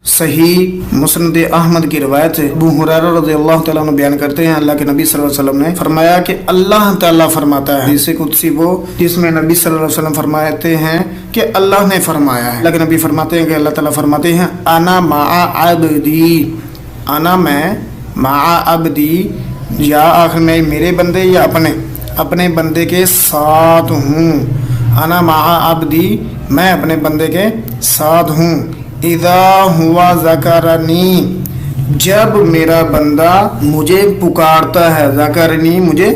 صحیح مسند احمد کی روایت ہے، ابو ہریرہ رضی اللہ تعالیٰ عنہ بیان کرتے ہیں اللہ کے نبی صلی اللہ علیہ وسلم نے فرمایا کہ اللہ تعالیٰ فرماتا ہے، حدیث قدسی وہ جس میں نبی صلی اللہ علیہ وسلم فرماتے ہیں کہ اللہ نے فرمایا ہے۔ اللہ کے نبی فرماتے ہیں کہ اللہ تعالیٰ فرماتے ہیں انا مع عبدی، انا میں مع عبدی، یا آخر میں میرے بندے یا اپنے بندے کے ساتھ ہوں، انا مع عبدی، میں اپنے بندے کے ساتھ ہوں، اذا ہوا ذکرنی، جب میرا بندہ مجھے پکارتا ہے، ذکرنی مجھے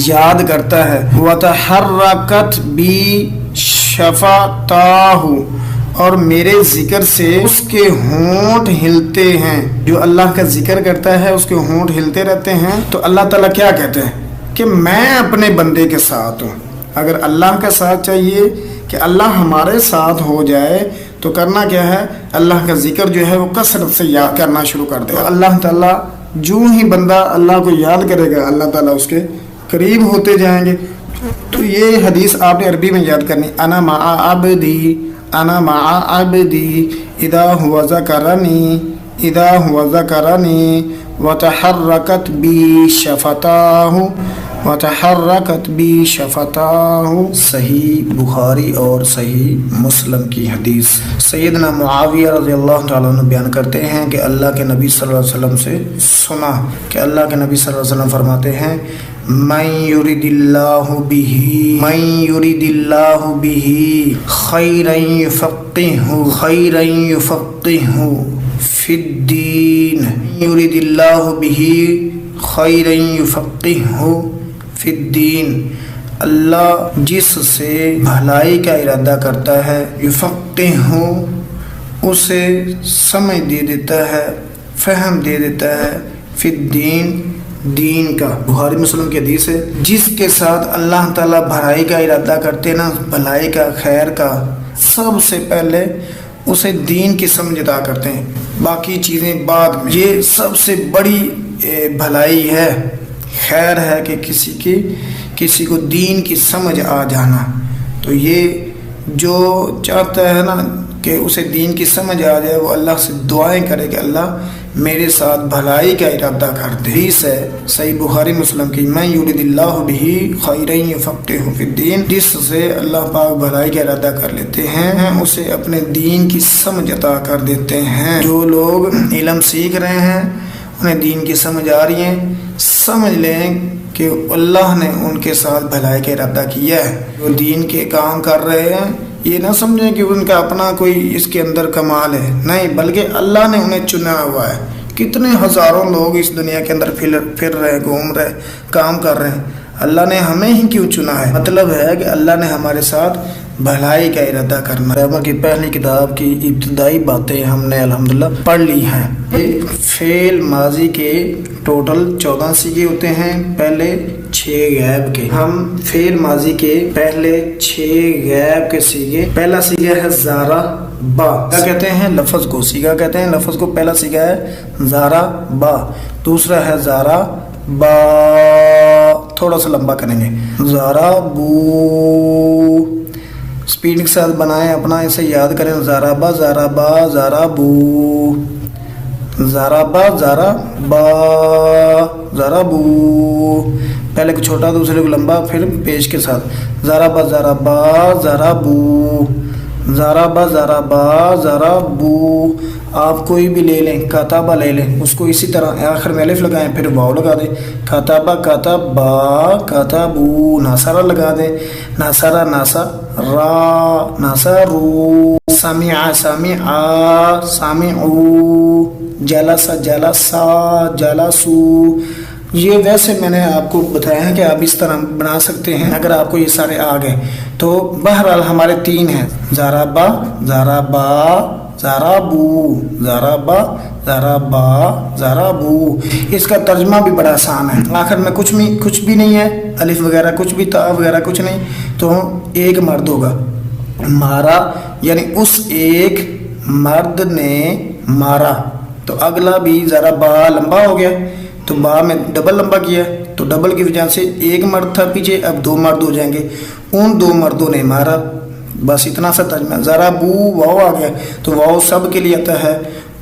یاد کرتا ہے، وتحرکت بی شفتاہ، اور میرے ذکر سے اس کے ہونٹ ہلتے ہیں، جو اللہ کا ذکر کرتا ہے اس کے ہونٹ ہلتے رہتے ہیں۔ تو اللہ تعالیٰ کیا کہتے ہیں کہ میں اپنے بندے کے ساتھ ہوں۔ اگر اللہ کا ساتھ چاہیے کہ اللہ ہمارے ساتھ ہو جائے تو کرنا کیا ہے، اللہ کا ذکر جو ہے وہ کثرت سے یاد کرنا شروع کر دے۔ اللہ تعالیٰ جو ہی بندہ اللہ کو یاد کرے گا اللہ تعالیٰ اس کے قریب ہوتے جائیں گے۔ تو یہ حدیث آپ نے عربی میں یاد کرنی، انا مع عبدی، انا مع عبدی اذا هو ذکرنی، اذا هو ذکرنی وتحرکت بی شفتاہ، وتحرکت بی شفتاہ۔ صحیح بخاری اور صحیح مسلم کی حدیث۔ سیدنا معاویہ رضی اللہ تعالیٰ عنہ بیان کرتے ہیں کہ اللہ کے نبی صلی اللہ علیہ وسلم سے سنا کہ اللہ کے نبی صلی اللہ علیہ وسلم فرماتے ہیں من یرید اللہ بہ، من یرید اللہ بہ خیرا یفقہہ، خیرا یفقہہ فی الدین، یرید اللہ بہ خیرا یفقہہ فی الدین، اللہ جس سے بھلائی کا ارادہ کرتا ہے، یفقہہ اسے سمجھ دے دیتا ہے، فہم دے دیتا ہے، فی الدین دین کا۔ بخاری مسلم کی حدیث ہے، جس کے ساتھ اللہ تعالیٰ بھلائی کا ارادہ کرتے نا، بھلائی کا، خیر کا، سب سے پہلے اسے دین کی سمجھ عطا کرتے ہیں، باقی چیزیں بعد میں۔ یہ سب سے بڑی بھلائی ہے، خیر ہے کہ کسی کو دین کی سمجھ آ جانا۔ تو یہ جو چاہتا ہے نا کہ اسے دین کی سمجھ آ جائے، وہ اللہ سے دعائیں کرے کہ اللہ میرے ساتھ بھلائی کا ارادہ کر دے۔ حدیث ہے صحیح بخاری مسلم کی، من یرید اللہ بہ خیرا یفقہہ فی الدین، جس سے اللہ پاک بھلائی کا ارادہ کر لیتے ہیں اسے اپنے دین کی سمجھ عطا کر دیتے ہیں۔ جو لوگ علم سیکھ رہے ہیں انہیں دین کی سمجھ آ رہی ہے، سمجھ لیں کہ اللہ نے ان کے ساتھ بھلائی کا ارادہ کیا ہے۔ جو دین کے کام کر رہے ہیں یہ نہ سمجھیں کہ ان کا اپنا کوئی اس کے اندر کمال ہے، نہیں، بلکہ اللہ نے انہیں چنا ہوا ہے۔ کتنے ہزاروں لوگ اس دنیا کے اندر پھر رہے، گھوم رہے، کام کر رہے ہیں، اللہ نے ہمیں ہی کیوں چنا ہے؟ مطلب ہے کہ اللہ نے ہمارے ساتھ بھلائی کا ارادہ کرنا۔ گرامر کی پہلی کتاب کی ابتدائی باتیں ہم نے الحمدللہ پڑھ لی ہیں۔ فعل ماضی کے ٹوٹل 14 سیغے ہوتے ہیں، پہلے 6 غائب کے۔ ہم فعل ماضی کے پہلے 6 غائب کے سیغے، پہلا سیغہ ہے زارا با، کیا کہتے ہیں؟ لفظ کو سیغہ کہتے ہیں، لفظ کو پہلا سیغہ ہے زارا با، دوسرا ہے زارا با، تھوڑا سا لمبا کریں گے، زارا بو، سپیڈ کے ساتھ بنائیں اپنا، اسے یاد کریں، زارا با زارا با زارا بو، زارا با زارا با زارا بو، پہلے کو چھوٹا دوسرے کو لمبا، پھر پیش کے ساتھ، زارا با زارا با زارا بو، زارا با زارا با زارا بو۔ آپ کوئی بھی لے لیں، کاتابہ لے لیں، اس کو اسی طرح آخر میں الف لگائیں، پھر واو لگا دیں، کاتابہ کاتابا کاتابو، ناصرہ لگا دیں، ناصرہ ناصرا ناصرو، سامعہ سامعا سامعو، جلسہ جلسا جلسو۔ یہ ویسے میں نے آپ کو بتایا ہے کہ آپ اس طرح بنا سکتے ہیں اگر آپ کو یہ سارے آ گئے تو۔ بہرحال ہمارے 3 ہیں، زارا با زارا با زارا بو، زارا با زارا با زارا بو۔ اس کا ترجمہ بھی بڑا آسان ہے، آخر میں کچھ بھی نہیں ہے، الف وغیرہ کچھ بھی، تا وغیرہ کچھ نہیں، تو ایک مرد ہوگا، مارا یعنی اس ایک مرد نے مارا، تو اگلا بھی ذرا با لمبا ہو گیا تو با میں ڈبل لمبا کیا، تو ڈبل کی وجہ سے ایک مرد تھا پیچھے، اب 2 مرد ہو جائیں گے، ان 2 مردوں نے مارا، بس اتنا سا ترجمہ۔ ذرا بو واو آ گیا تو واو سب کے لیے آتا ہے،